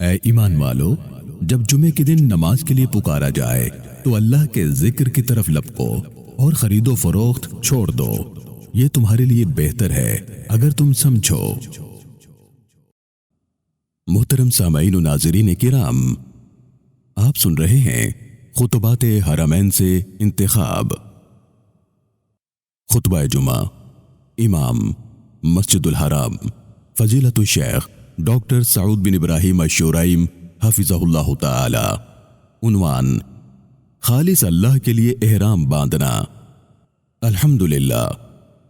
اے ایمان والو، جب جمعے کے دن نماز کے لیے پکارا جائے تو اللہ کے ذکر کی طرف لپکو اور خرید و فروخت چھوڑ دو، یہ تمہارے لیے بہتر ہے اگر تم سمجھو۔ محترم سامعین و ناظرین کرام، آپ سن رہے ہیں خطبات حرمین سے انتخاب۔ خطبہ جمعہ، امام مسجد الحرام فضیلت الشیخ ڈاکٹر سعود بن ابراہیم الشورائم حفظہ اللہ تعالی۔ عنوان: خالص اللہ کے لیے احرام باندھنا۔ الحمدللہ،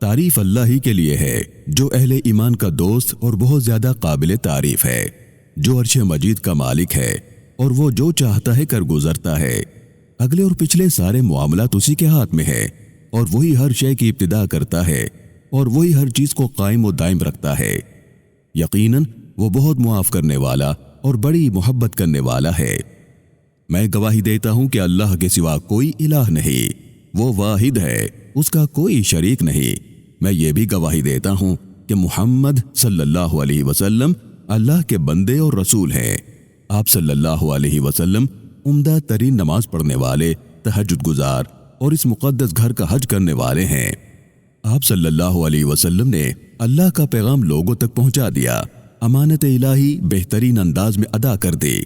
تعریف اللہ ہی کے لیے ہے جو اہل ایمان کا دوست اور بہت زیادہ قابل تعریف ہے، جو عرش مجید کا مالک ہے اور وہ جو چاہتا ہے کر گزرتا ہے۔ اگلے اور پچھلے سارے معاملات اسی کے ہاتھ میں ہے، اور وہی ہر شے کی ابتدا کرتا ہے اور وہی ہر چیز کو قائم و دائم رکھتا ہے۔ یقیناً وہ بہت معاف کرنے والا اور بڑی محبت کرنے والا ہے۔ میں گواہی دیتا ہوں کہ اللہ کے سوا کوئی الہ نہیں، وہ واحد ہے، اس کا کوئی شریک نہیں۔ میں یہ بھی گواہی دیتا ہوں کہ محمد صلی اللہ علیہ وسلم اللہ کے بندے اور رسول ہیں۔ آپ صلی اللہ علیہ وسلم عمدہ ترین نماز پڑھنے والے، تہجد گزار اور اس مقدس گھر کا حج کرنے والے ہیں۔ آپ صلی اللہ علیہ وسلم نے اللہ کا پیغام لوگوں تک پہنچا دیا، امانت الہی بہترین انداز میں ادا کر دی،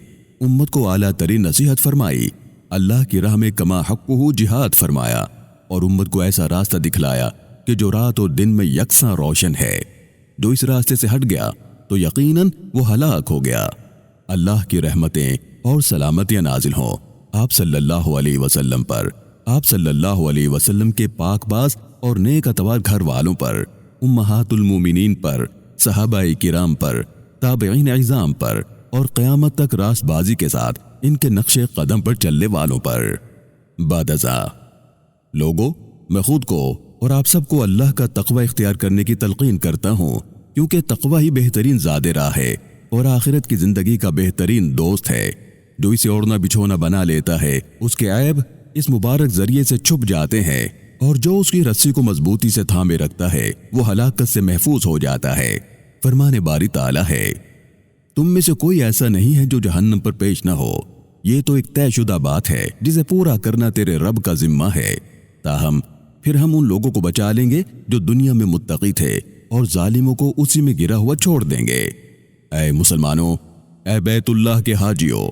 امت کو اعلیٰ ترین نصیحت فرمائی، اللہ کی راہ میں کما حقہ جہاد فرمایا اور امت کو ایسا راستہ دکھلایا کہ جو رات اور دن میں یکساں روشن ہے۔ جو اس راستے سے ہٹ گیا تو یقیناً وہ ہلاک ہو گیا۔ اللہ کی رحمتیں اور سلامتیاں نازل ہوں آپ صلی اللہ علیہ وسلم پر، آپ صلی اللہ علیہ وسلم کے پاک باز اور نیک اتوار گھر والوں پر، امہات المومنین پر، صحابہ کرام پر، تابعین اعظام پر اور قیامت تک راست بازی کے ساتھ ان کے نقش قدم پر چلنے والوں پر۔ بعد ازاں لوگوں، میں خود کو اور آپ سب کو اللہ کا تقوی اختیار کرنے کی تلقین کرتا ہوں، کیونکہ تقوی ہی بہترین زاد راہ ہے اور آخرت کی زندگی کا بہترین دوست ہے۔ جو اسے اوڑھنا بچھونا بنا لیتا ہے، اس کے عیب اس مبارک ذریعے سے چھپ جاتے ہیں، اور جو اس کی رسی کو مضبوطی سے تھامے رکھتا ہے وہ ہلاکت سے محفوظ ہو جاتا ہے۔ فرمان باری تعالی ہے، تم میں سے کوئی ایسا نہیں ہے جو جہنم پر پیش نہ ہو۔ یہ تو ایک طے شدہ بات ہے جسے پورا کرنا تیرے رب کا ذمہ ہے۔ تاہم پھر ہم ان لوگوں کو بچا لیں گے جو دنیا میں متقی تھے، اور ظالموں کو اسی میں گرا ہوا چھوڑ دیں گے۔ اے مسلمانوں، اے بیت اللہ کے حاجیوں،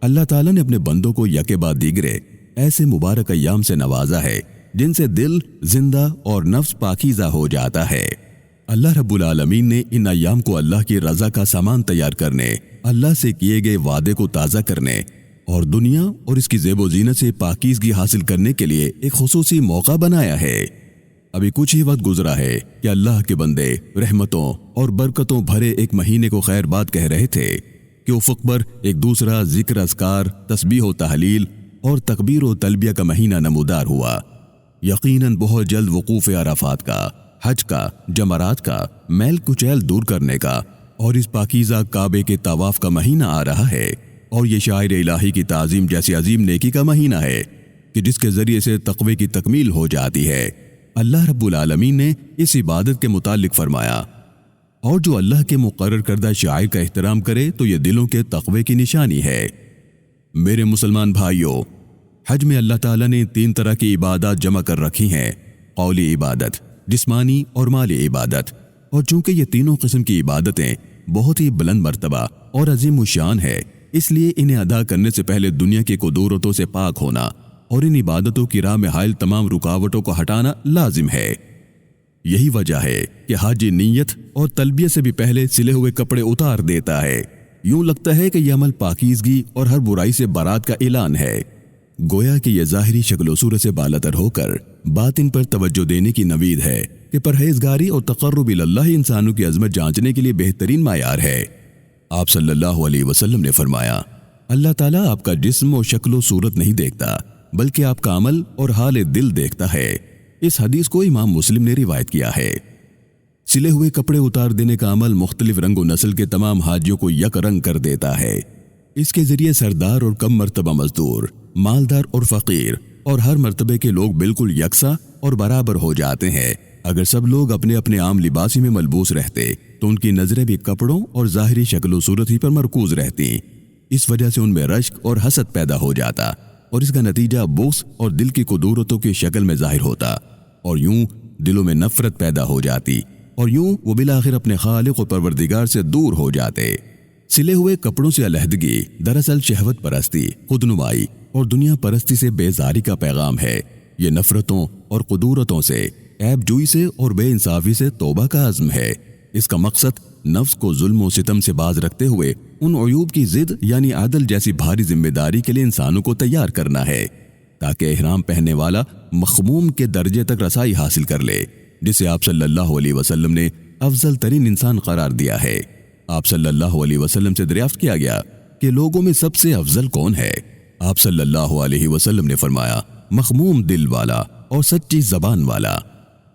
اللہ تعالیٰ نے اپنے بندوں کو یکے بعد دیگرے ایسے مبارک ایام سے نوازا ہے جن سے دل زندہ اور نفس پاکیزہ ہو جاتا ہے۔ اللہ رب العالمین نے ان ایام کو اللہ کی رضا کا سامان تیار کرنے، اللہ سے کیے گئے وعدے کو تازہ کرنے اور دنیا اور اس کی زیب و زینت سے پاکیزگی حاصل کرنے کے لیے ایک خصوصی موقع بنایا ہے۔ ابھی کچھ ہی وقت گزرا ہے کہ اللہ کے بندے رحمتوں اور برکتوں بھرے ایک مہینے کو خیر بات کہہ رہے تھے کہ افق پر ایک دوسرا ذکر اذکار، تسبیح و تحلیل اور تکبیر و تلبیہ کا مہینہ نمودار ہوا۔ یقیناً بہت جلد وقوف عرفات کا، حج کا، جمرات کا، میل کچیل دور کرنے کا اور اس پاکیزہ کعبے کے طواف کا مہینہ آ رہا ہے، اور یہ شاعر الہی کی تعظیم جیسی عظیم نیکی کا مہینہ ہے کہ جس کے ذریعے سے تقوی کی تکمیل ہو جاتی ہے۔ اللہ رب العالمین نے اس عبادت کے متعلق فرمایا، اور جو اللہ کے مقرر کردہ شعائر کا احترام کرے تو یہ دلوں کے تقوی کی نشانی ہے۔ میرے مسلمان بھائیوں، حج میں اللہ تعالیٰ نے 3 طرح کی عبادات جمع کر رکھی ہیں: قولی عبادت، جسمانی اور مالی عبادت۔ اور چونکہ یہ تینوں قسم کی عبادتیں بہت ہی بلند مرتبہ اور عظیم الشان ہے، اس لیے انہیں ادا کرنے سے پہلے دنیا کی قدورتوں سے پاک ہونا اور ان عبادتوں کی راہ میں حائل تمام رکاوٹوں کو ہٹانا لازم ہے۔ یہی وجہ ہے کہ حاجی نیت اور تلبیہ سے بھی پہلے سلے ہوئے کپڑے اتار دیتا ہے۔ یوں لگتا ہے کہ یہ عمل پاکیزگی اور ہر برائی سے برات کا اعلان ہے، گویا کہ یہ ظاہری شکل و صورت سے بالاتر ہو کر باطن پر توجہ دینے کی نوید ہے کہ پرہیزگاری اور تقرب اللہ انسانوں کی عظمت جانچنے کے لیے بہترین معیار ہے۔ آپ صلی اللہ علیہ وسلم نے فرمایا، اللہ تعالیٰ آپ کا جسم و شکل و صورت نہیں دیکھتا، بلکہ آپ کا عمل اور حال دل دیکھتا ہے۔ اس حدیث کو امام مسلم نے روایت کیا ہے۔ سلے ہوئے کپڑے اتار دینے کا عمل مختلف رنگ و نسل کے تمام حاجیوں کو یک رنگ کر دیتا ہے۔ اس کے ذریعے سردار اور کم مرتبہ مزدور، مالدار اور فقیر اور ہر مرتبے کے لوگ بالکل یکساں اور برابر ہو جاتے ہیں۔ اگر سب لوگ اپنے اپنے عام لباسی میں ملبوس رہتے تو ان کی نظریں بھی کپڑوں اور ظاہری شکل و صورت ہی پر مرکوز رہتی، اس وجہ سے ان میں رشک اور حسد پیدا ہو جاتا اور اس کا نتیجہ بغض اور دل کی قدورتوں کی شکل میں ظاہر ہوتا اور یوں دلوں میں نفرت پیدا ہو جاتی اور یوں وہ بالآخر اپنے خالق و پروردگار سے دور ہو جاتے۔ سلے ہوئے کپڑوں سے علیحدگی دراصل شہوت پرستی، خودنمائی اور دنیا پرستی سے بیزاری کا پیغام ہے۔ یہ نفرتوں اور قدورتوں سے، عیب جوئی سے اور بے انصافی سے توبہ کا عزم ہے۔ اس کا مقصد نفس کو ظلم و ستم سے باز رکھتے ہوئے ان عیوب کی ضد یعنی عدل جیسی بھاری ذمہ داری کے لیے انسانوں کو تیار کرنا ہے تاکہ احرام پہننے والا مخموم کے درجے تک رسائی حاصل کر لے، جسے آپ صلی اللہ علیہ وسلم نے افضل ترین انسان قرار دیا ہے۔ آپ صلی اللہ علیہ وسلم سے دریافت کیا گیا کہ لوگوں میں سب سے افضل کون ہے؟ آپ صلی اللہ علیہ وسلم نے فرمایا، مخموم دل والا اور سچی زبان والا۔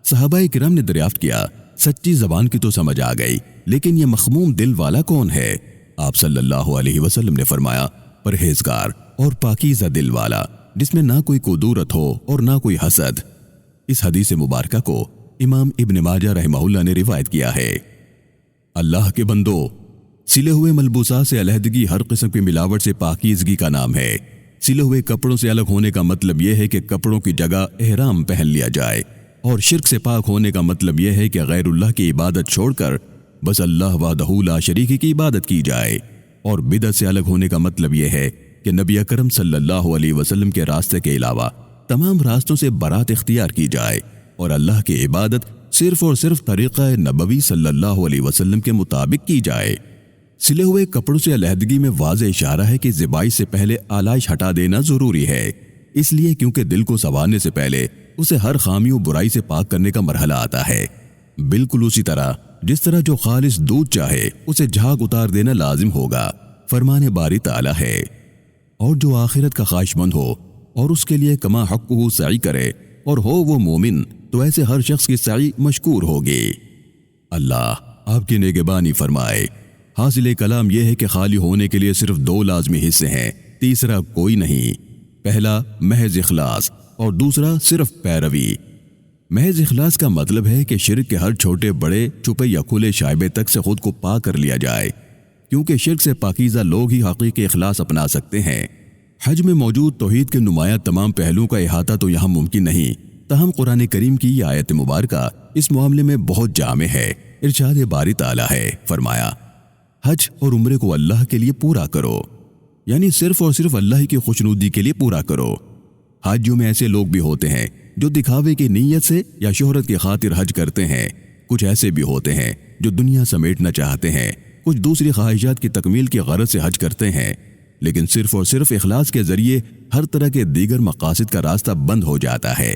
صحابہ کرام نے دریافت کیا، سچی زبان کی تو سمجھ آ گئی، لیکن یہ مخموم دل والا کون ہے؟ آپ صلی اللہ علیہ وسلم نے فرمایا، پرہیزگار اور پاکیزہ دل والا، جس میں نہ کوئی قدورت ہو اور نہ کوئی حسد۔ اس حدیث مبارکہ کو امام ابن ماجہ رحمہ اللہ نے روایت کیا ہے۔ اللہ کے بندو، سلے ہوئے ملبوسات سے علیحدگی ہر قسم کی ملاوٹ سے پاکیزگی کا نام ہے۔ سلے ہوئے کپڑوں سے الگ ہونے کا مطلب یہ ہے کہ کپڑوں کی جگہ احرام پہن لیا جائے، اور شرک سے پاک ہونے کا مطلب یہ ہے کہ غیر اللہ کی عبادت چھوڑ کر بس اللہ وحدہ لا شریک کی عبادت کی جائے، اور بدعت سے الگ ہونے کا مطلب یہ ہے کہ نبی اکرم صلی اللہ علیہ وسلم کے راستے کے علاوہ تمام راستوں سے برات اختیار کی جائے اور اللہ کی عبادت صرف اور صرف طریقہ نبوی صلی اللہ علیہ وسلم کے مطابق کی جائے۔ سلے ہوئے کپڑوں سے علیحدگی میں واضح اشارہ ہے کہ ذبائش سے پہلے آلائش ہٹا دینا ضروری ہے، اس لیے کیونکہ دل کو سنوارنے سے پہلے اسے ہر خامی و برائی سے پاک کرنے کا مرحلہ آتا ہے۔ بالکل اسی طرح جس طرح جو خالص دودھ چاہے اسے جھاگ اتار دینا لازم ہوگا، فرمان باری تعالی ہے۔ اور جو آخرت کا خواہش مند ہو اور اس کے لیے کما حقہ سعی کرے اور ہو وہ مومن، تو ایسے ہر شخص کی سعی مشکور ہوگی۔ اللہ آپ کی نگہبانی فرمائے۔ حاصل کلام یہ ہے کہ خالی ہونے کے لیے صرف دو لازمی حصے ہیں، تیسرا کوئی نہیں۔ پہلا محض اخلاص اور دوسرا صرف پیروی۔ محض اخلاص کا مطلب ہے کہ شرک کے ہر چھوٹے بڑے چھپے یا کھلے شائبے تک سے خود کو پاک کر لیا جائے، کیونکہ شرک سے پاکیزہ لوگ ہی حقیقی اخلاص اپنا سکتے ہیں۔ حج میں موجود توحید کے نمایاں تمام پہلوؤں کا احاطہ تو یہاں ممکن نہیں، تاہم قرآن کریم کی یہ آیت مبارکہ اس معاملے میں بہت جامع ہے۔ ارشاد باری تعالی ہے، فرمایا، حج اور عمرے کو اللہ کے لیے پورا کرو، یعنی صرف اور صرف اللہ کی خوشنودی کے لیے پورا کرو۔ حاجیوں میں ایسے لوگ بھی ہوتے ہیں جو دکھاوے کی نیت سے یا شہرت کی خاطر حج کرتے ہیں، کچھ ایسے بھی ہوتے ہیں جو دنیا سمیٹنا چاہتے ہیں، کچھ دوسری خواہشات کی تکمیل کی غرض سے حج کرتے ہیں، لیکن صرف اور صرف اخلاص کے ذریعے ہر طرح کے دیگر مقاصد کا راستہ بند ہو جاتا ہے۔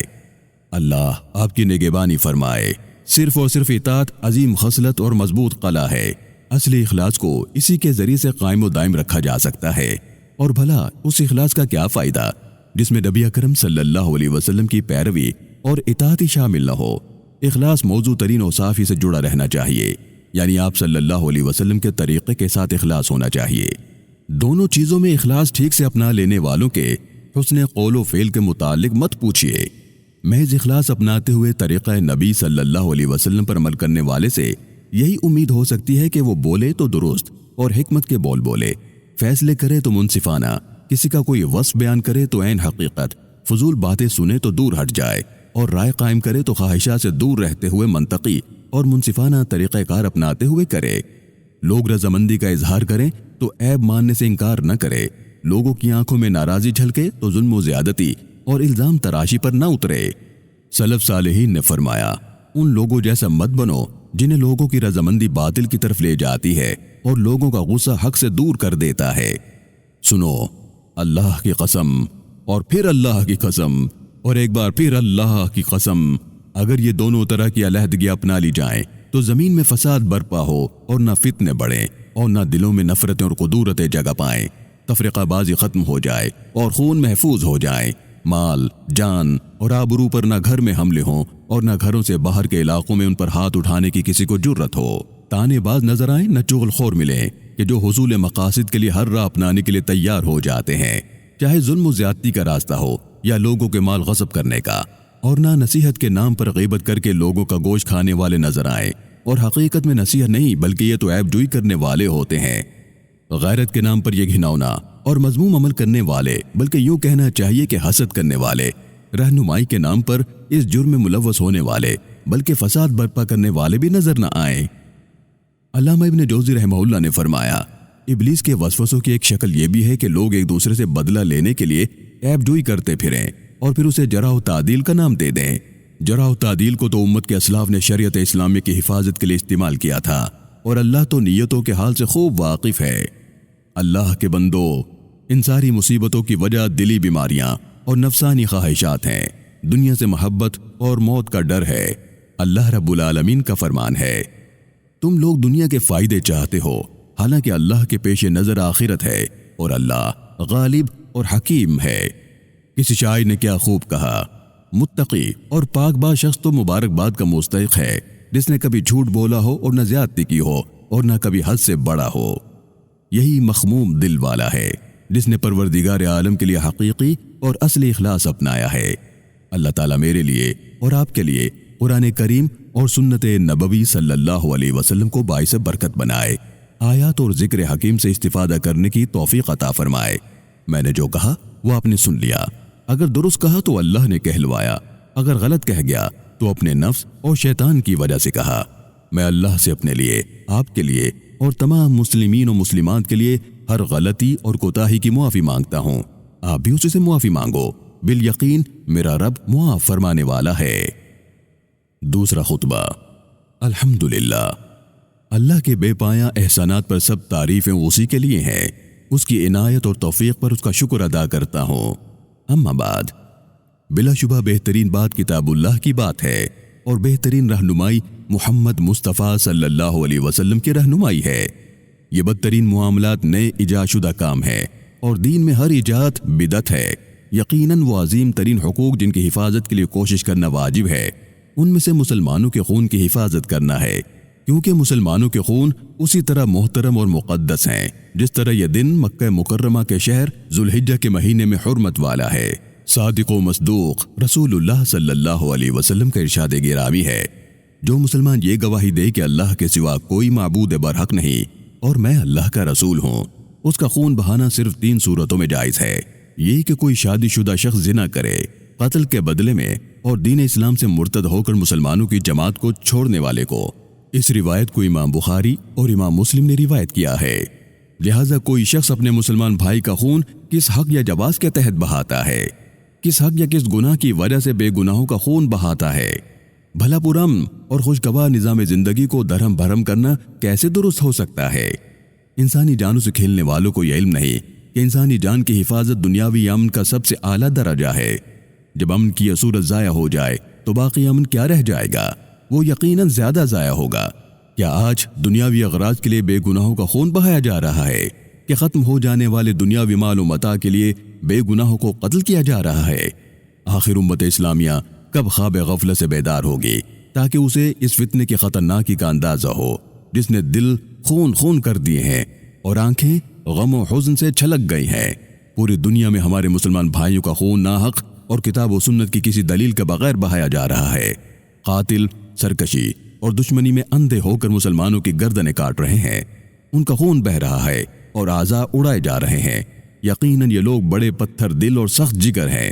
اللہ آپ کی نگہبانی فرمائے۔ صرف اور صرف اطاعت عظیم خصلت اور مضبوط قلعہ ہے۔ اصلی اخلاص کو اسی کے ذریعے سے قائم و دائم رکھا جا سکتا ہے، اور بھلا اس اخلاص کا کیا فائدہ جس میں نبی اکرم صلی اللہ علیہ وسلم کی پیروی اور اطاعت شامل نہ ہو۔ اخلاص موضوع ترین اوصاف ہی سے جڑا رہنا چاہیے، یعنی آپ صلی اللہ علیہ وسلم کے طریقے کے ساتھ اخلاص ہونا چاہیے۔ دونوں چیزوں میں اخلاص ٹھیک سے اپنا لینے والوں کے حسن قول و فعل کے متعلق مت پوچھیے۔ محض اخلاص اپناتے ہوئے طریقہ نبی صلی اللہ علیہ وسلم پر عمل کرنے والے سے یہی امید ہو سکتی ہے کہ وہ بولے تو درست اور حکمت کے بول بولے، فیصلے کرے تو منصفانہ، کسی کا کوئی وصف بیان کرے تو عین حقیقت، فضول باتیں سنے تو دور ہٹ جائے، اور رائے قائم کرے تو خواہشات سے دور رہتے ہوئے منطقی اور منصفانہ طریقہ کار اپناتے ہوئے کرے۔ لوگ رضامندی کا اظہار کریں تو عیب ماننے سے انکار نہ کرے، لوگوں کی آنکھوں میں ناراضی جھلکے تو ظلم و زیادتی اور الزام تراشی پر نہ اترے۔ سلف صالحین نے فرمایا، ان لوگوں جیسا مت بنو جنہیں لوگوں کی رضامندی باطل کی طرف لے جاتی ہے اور لوگوں کا غصہ حق سے دور کر دیتا ہے۔ سنو، اللہ کی قسم اور پھر اللہ کی قسم اور ایک بار پھر اللہ کی قسم، اگر یہ دونوں طرح کی علیحدگی اپنا لی جائیں تو زمین میں فساد برپا ہو اور نہ فتنے بڑھیں اور نہ دلوں میں نفرتیں اور قدورتیں جگہ پائیں، تفرقہ بازی ختم ہو جائے اور خون محفوظ ہو جائیں، مال، جان اور آبرو پر نہ گھر میں حملے ہوں اور نہ گھروں سے باہر کے علاقوں میں ان پر ہاتھ اٹھانے کی کسی کو جرت ہو، تانے باز نظر آئیں نہ چغل خور ملیں کہ جو حصول مقاصد کے لیے ہر راہ اپنانے کے لیے تیار ہو جاتے ہیں، چاہے ظلم و زیادتی کا راستہ ہو یا لوگوں کے مال غصب کرنے کا، اور نہ نصیحت کے نام پر غیبت کر کے لوگوں کا گوشت کھانے والے نظر آئیں، اور حقیقت میں نصیحت نہیں بلکہ یہ تو عیب جوئی کرنے والے ہوتے ہیں۔ غیرت کے نام پر یہ گھناؤنا اور مذموم عمل کرنے والے، بلکہ یوں کہنا چاہیے کہ حسد کرنے والے، رہنمائی کے نام پر اس جرم میں ملوث ہونے والے، بلکہ فساد برپا کرنے والے بھی نظر نہ آئیں۔ علامہ ابن جوزی رحمہ اللہ نے فرمایا، ابلیس کے وسوسوں کی ایک شکل یہ بھی ہے کہ لوگ ایک دوسرے سے بدلہ لینے کے لیے عیب جوئی کرتے پھریں اور پھر اسے جرح و تعدیل کا نام دے دیں۔ جرح و تعدیل کو تو امت کے اسلاف نے شریعت اسلامی کی حفاظت کے لیے استعمال کیا تھا، اور اللہ تو نیتوں کے حال سے خوب واقف ہے۔ اللہ کے بندو، ان ساری مصیبتوں کی وجہ دلی بیماریاں اور نفسانی خواہشات ہیں، دنیا سے محبت اور موت کا ڈر ہے۔ اللہ رب العالمین کا فرمان ہے، تم لوگ دنیا کے فائدے چاہتے ہو، حالانکہ اللہ کے پیش نظر آخرت ہے، اور اللہ غالب اور حکیم ہے۔ کسی شاعر نے کیا خوب کہا، متقی اور پاک باز شخص تو مبارکباد کا مستحق ہے، جس نے کبھی جھوٹ بولا ہو اور نہ زیادتی کی ہو اور نہ کبھی حد سے بڑا ہو۔ یہی مخموم دل والا ہے جس نے پروردگار عالم کے لیے حقیقی اور اصلی اخلاص اپنایا ہے۔ اللہ تعالیٰ میرے لیے اور آپ کے لیے قرآن کریم اور سنت نبوی صلی اللہ علیہ وسلم کو باعث برکت بنائے، آیات اور ذکر حکیم سے استفادہ کرنے کی توفیق عطا فرمائے۔ میں نے جو کہا وہ آپ نے سن لیا، اگر درست کہا تو اللہ نے کہلوایا، اگر غلط کہہ گیا تو اپنے نفس اور شیطان کی وجہ سے کہا۔ میں اللہ سے اپنے لیے، آپ کے لیے اور تمام مسلمین و مسلمات کے لیے ہر غلطی اور کوتاہی کی معافی مانگتا ہوں۔ آپ بھی اسی سے معافی مانگو، بالیقین میرا رب معاف فرمانے والا ہے۔ دوسرا خطبہ۔ الحمدللہ، اللہ کے بے پایاں احسانات پر سب تعریفیں اسی کے لیے ہیں، اس کی عنایت اور توفیق پر اس کا شکر ادا کرتا ہوں۔ اما بعد، بلا شبہ بہترین بات کتاب اللہ کی بات ہے، اور بہترین رہنمائی محمد مصطفیٰ صلی اللہ علیہ وسلم کی رہنمائی ہے۔ یہ بدترین معاملات نئے ایجاد شدہ کام ہے، اور دین میں ہر ایجاد بدعت ہے۔ یقیناً وہ عظیم ترین حقوق جن کی حفاظت کے لیے کوشش کرنا واجب ہے، ان میں سے مسلمانوں کے خون کی حفاظت کرنا ہے، کیونکہ مسلمانوں کے خون اسی طرح محترم اور مقدس ہیں جس طرح یہ دن مکہ مکرمہ کے شہر ذوالحجہ کے مہینے میں حرمت والا ہے۔ صادق و مصدوق رسول اللہ صلی اللہ علیہ وسلم کا ارشاد گرامی ہے، جو مسلمان یہ گواہی دے کہ اللہ کے سوا کوئی معبود برحق نہیں اور میں اللہ کا رسول ہوں، اس کا خون بہانا صرف 3 صورتوں میں جائز ہے۔ یہ کہ کوئی شادی شدہ شخص زنا کرے قتل کے بدلے میں، اور دین اسلام سے مرتد ہو کر مسلمانوں کی جماعت کو چھوڑنے والے کو۔ اس روایت کو امام بخاری اور امام مسلم نے روایت کیا ہے۔ لہٰذا کوئی شخص اپنے مسلمان بھائی کا خون کس حق یا جواز کے تحت بہاتا ہے، کس حق یا کس گناہ کی وجہ سے بے گناہوں کا خون بہاتا ہے؟ بھلا پرامن اور خوشگوار نظام زندگی کو درہم بھرم کرنا کیسے درست ہو سکتا ہے؟ انسانی جانوں سے کھیلنے والوں کو یہ علم نہیں کہ انسانی جان کی حفاظت دنیاوی امن کا سب سے اعلیٰ درجہ ہے۔ جب امن کی یہ صورت ضائع ہو جائے تو باقی امن کیا رہ جائے گا؟ وہ یقیناً زیادہ ضائع ہوگا۔ کیا آج دنیاوی اغراض کے لیے بے گناہوں کا خون بہایا جا رہا ہے کہ ختم ہو جانے والے دنیاوی مال و متاع کے لیے بے گناہوں کو قتل کیا جا رہا ہے؟ آخر امت اسلامیہ کب خواب غفلت سے بیدار ہوگی تاکہ اسے اس فتنے کی خطرناکی کا اندازہ ہو جس نے دل خون خون کر دیے ہیں اور آنکھیں غم و حزن سے چھلک گئی ہیں؟ پوری دنیا میں ہمارے مسلمان بھائیوں کا خون ناحق اور کتاب و سنت کی کسی دلیل کے بغیر بہایا جا رہا ہے۔ قاتل سرکشی اور دشمنی میں اندھے ہو کر مسلمانوں کی گردنیں کاٹ رہے ہیں، ان کا خون بہہ رہا ہے اور اعضاء اڑائے جا رہے ہیں۔ یقیناً یہ لوگ بڑے پتھر دل اور سخت جگر ہیں۔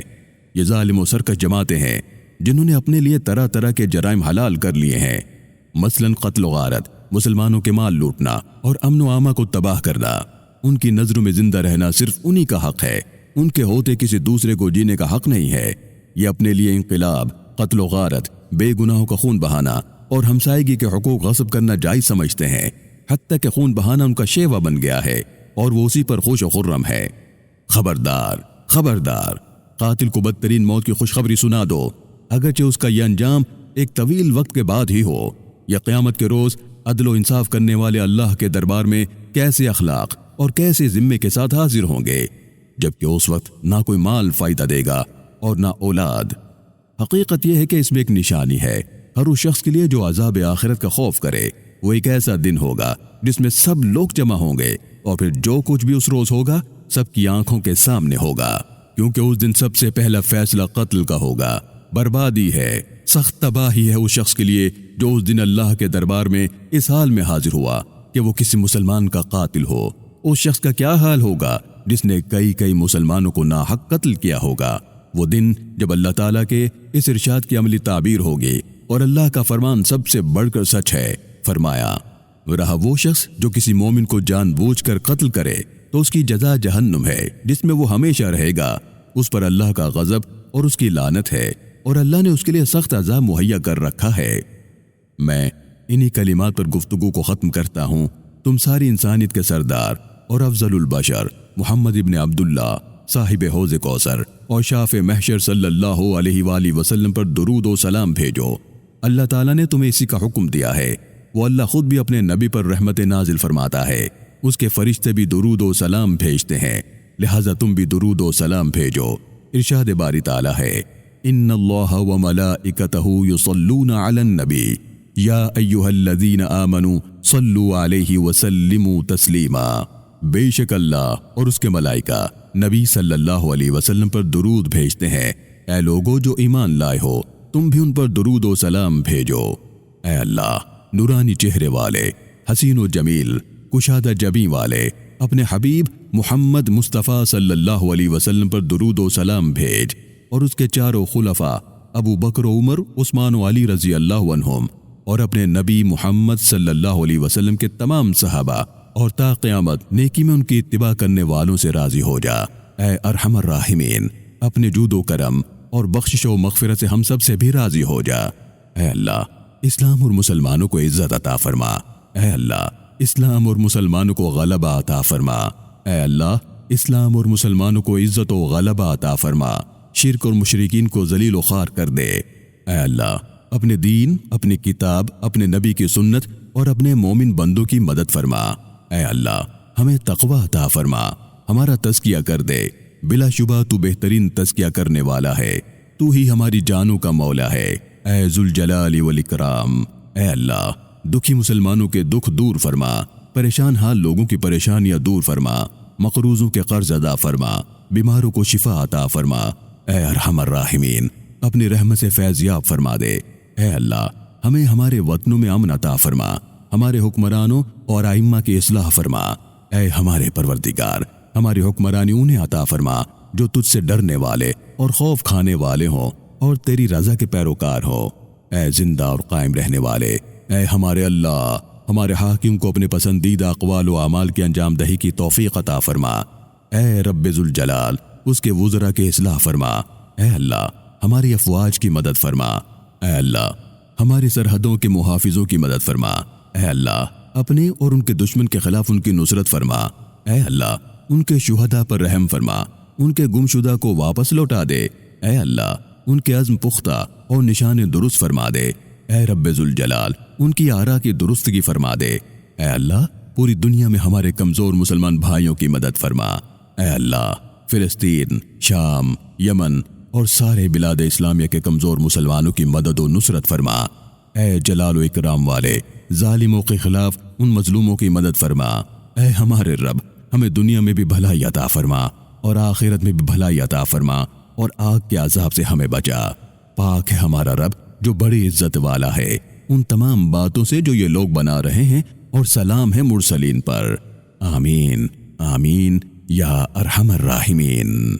یہ ظالم و سرکش جماعتیں ہیں جنہوں نے اپنے لیے طرح طرح کے جرائم حلال کر لیے ہیں، مثلاً قتل و غارت، مسلمانوں کے مال لوٹنا اور امن و امان کو تباہ کرنا۔ ان کی نظروں میں زندہ رہنا صرف انہی کا حق ہے، ان کے ہوتے کسی دوسرے کو جینے کا حق نہیں ہے۔ یہ اپنے لیے انقلاب، قتل و غارت، بے گناہوں کا خون بہانا اور ہمسائیگی کے حقوق غصب کرنا جائز سمجھتے ہیں، حتیٰ کہ خون بہانا ان کا شیوا بن گیا ہے اور وہ اسی پر خوش و خرم ہے۔ خبردار خبردار، قاتل کو بدترین موت کی خوشخبری سنا دو، اگرچہ اس کا یہ انجام ایک طویل وقت کے بعد ہی ہو۔ یا قیامت کے روز عدل و انصاف کرنے والے اللہ کے دربار میں کیسے اخلاق اور کیسے ذمے کے ساتھ حاضر ہوں گے، جبکہ اس وقت نہ کوئی مال فائدہ دے گا اور نہ اولاد۔ حقیقت یہ ہے کہ اس میں ایک نشانی ہے ہر اس شخص کے لیے جو عذاب آخرت کا خوف کرے۔ وہ ایک ایسا دن ہوگا جس میں سب لوگ جمع ہوں گے اور پھر جو کچھ بھی اس روز ہوگا سب کی آنکھوں کے سامنے ہوگا، کیونکہ اس دن سب سے پہلا فیصلہ قتل کا ہوگا۔ بربادی ہے، سخت تباہی ہے اس شخص کے لیے جو اس دن اللہ کے دربار میں اس حال میں حاضر ہوا کہ وہ کسی مسلمان کا قاتل ہو اس شخص کا کیا حال ہوگا جس نے کئی مسلمانوں کو ناحق قتل کیا ہوگا۔ وہ دن جب اللہ تعالیٰ کے اس ارشاد کی عملی تعبیر ہوگی اور اللہ کا فرمان سب سے بڑھ کر سچ ہے۔ فرمایا، رہا وہ شخص جو کسی مومن کو جان بوجھ کر قتل کرے تو اس کی جزا جہنم ہے جس میں وہ ہمیشہ رہے گا۔ اس پر اللہ کا غضب اور اس کی لعنت ہے اور اللہ نے اس کے لیے سخت عذاب مہیا کر رکھا ہے۔ میں انہی کلمات پر گفتگو کو ختم کرتا ہوں۔ تم ساری انسانیت کے سردار اور افضل البشر محمد ابن عبداللہ صاحب حوض کوثر اور شافع محشر صلی اللہ علیہ وآلہ وسلم پر درود و سلام بھیجو۔ اللہ تعالیٰ نے تمہیں اسی کا حکم دیا ہے۔ وہ اللہ خود بھی اپنے نبی پر رحمت نازل فرماتا ہے، اس کے فرشتے بھی درود و سلام بھیجتے ہیں، لہٰذا تم بھی درود و سلام بھیجو۔ ارشاد باری تعالیٰ ہے، ان اللہ وملائکتہ یصلون علی النبی یا ایھا الذین آمنوا صلوا علیہ وسلموا تسلیما۔ بے شک اللہ اور اس کے ملائکہ نبی صلی اللہ علیہ وسلم پر درود بھیجتے ہیں۔ اے لوگو جو ایمان لائے ہو، تم بھی ان پر درود و سلام بھیجو۔ اے اللہ، نورانی چہرے والے، حسین و جمیل، کشادہ جبیں والے، اپنے حبیب محمد مصطفیٰ صلی اللہ علیہ وسلم پر درود و سلام بھیج، اور اس کے چاروں خلفاء ابو بکر و عمر، عثمان و علی رضی اللہ عنہم، اور اپنے نبی محمد صلی اللہ علیہ وسلم کے تمام صحابہ، اور تا قیامت نیکی میں ان کی اتباع کرنے والوں سے راضی ہو جا۔ اے ارحم الراحمین، اپنے جود و کرم اور بخشش و مغفرت سے ہم سب سے بھی راضی ہو جا۔ اے اللہ، اسلام اور مسلمانوں کو عزت عطا فرما۔ اے اللہ، اسلام اور مسلمانوں کو غلبہ عطا فرما۔ اے اللہ، اسلام اور مسلمانوں کو عزت و غلبہ عطا فرما۔ شرک اور مشرکین کو ذلیل و خوار کر دے۔ اے اللہ، اپنے دین، اپنی کتاب، اپنے نبی کی سنت اور اپنے مومن بندوں کی مدد فرما۔ اے اللہ، ہمیں تقوی عطا فرما، ہمارا تزکیہ کر دے۔ بلا شبہ تو بہترین تزکیہ کرنے والا ہے، تو ہی ہماری جانوں کا مولا ہے۔ اے ذوالجلال والاکرام، اے اللہ، دکھی مسلمانوں کے دکھ دور فرما، پریشان حال لوگوں کی پریشانیاں دور فرما، مقروضوں کے قرض ادا فرما، بیماروں کو شفا عطا فرما۔ اے ارحم الراحمین، اپنی رحمت سے فیض یاب فرما دے۔ اے اللہ، ہمیں ہمارے وطنوں میں امن عطا فرما، ہمارے حکمرانوں اور ائمہ کی اصلاح فرما۔ اے ہمارے پروردگار، ہماری حکمرانی انہیں عطا فرما جو تجھ سے ڈرنے والے اور خوف کھانے والے ہوں اور تیری رضا کے پیروکار ہوں۔ اے زندہ اور قائم رہنے والے، اے ہمارے اللہ، ہمارے حاکم کو اپنے پسندیدہ اقوال و اعمال کی انجام دہی کی توفیق عطا فرما۔ اے رب ذوالجلال، اس کے وزراء کی اصلاح فرما۔ اے اللہ، ہماری افواج کی مدد فرما۔ اے اللہ، ہماری سرحدوں کے محافظوں کی مدد فرما۔ اے اللہ، اپنے اور ان کے دشمن کے خلاف ان کی نصرت فرما۔ اے اللہ، ان کے شہداء پر رحم فرما، ان کے گمشدہ کو واپس لوٹا دے۔ اے اللہ، ان کے عزم پختہ اور نشان درست فرما دے۔ اے رب ذوالجلال، ان کی آرا کی درستگی فرما دے۔ اے اللہ، پوری دنیا میں ہمارے کمزور مسلمان بھائیوں کی مدد فرما۔ اے اللہ، فلسطین، شام، یمن اور سارے بلاد اسلامیہ کے کمزور مسلمانوں کی مدد و نصرت فرما۔ اے جلال و اکرام والے، ظالموں کے خلاف ان مظلوموں کی مدد فرما۔ اے ہمارے رب، ہمیں دنیا میں بھی بھلائی عطا فرما اور آخرت میں بھی بھلائی عطا فرما، اور آگ کے عذاب سے ہمیں بچا۔ پاک ہے ہمارا رب جو بڑی عزت والا ہے ان تمام باتوں سے جو یہ لوگ بنا رہے ہیں، اور سلام ہے مرسلین پر۔ آمین آمین یا ارحم الراحمین۔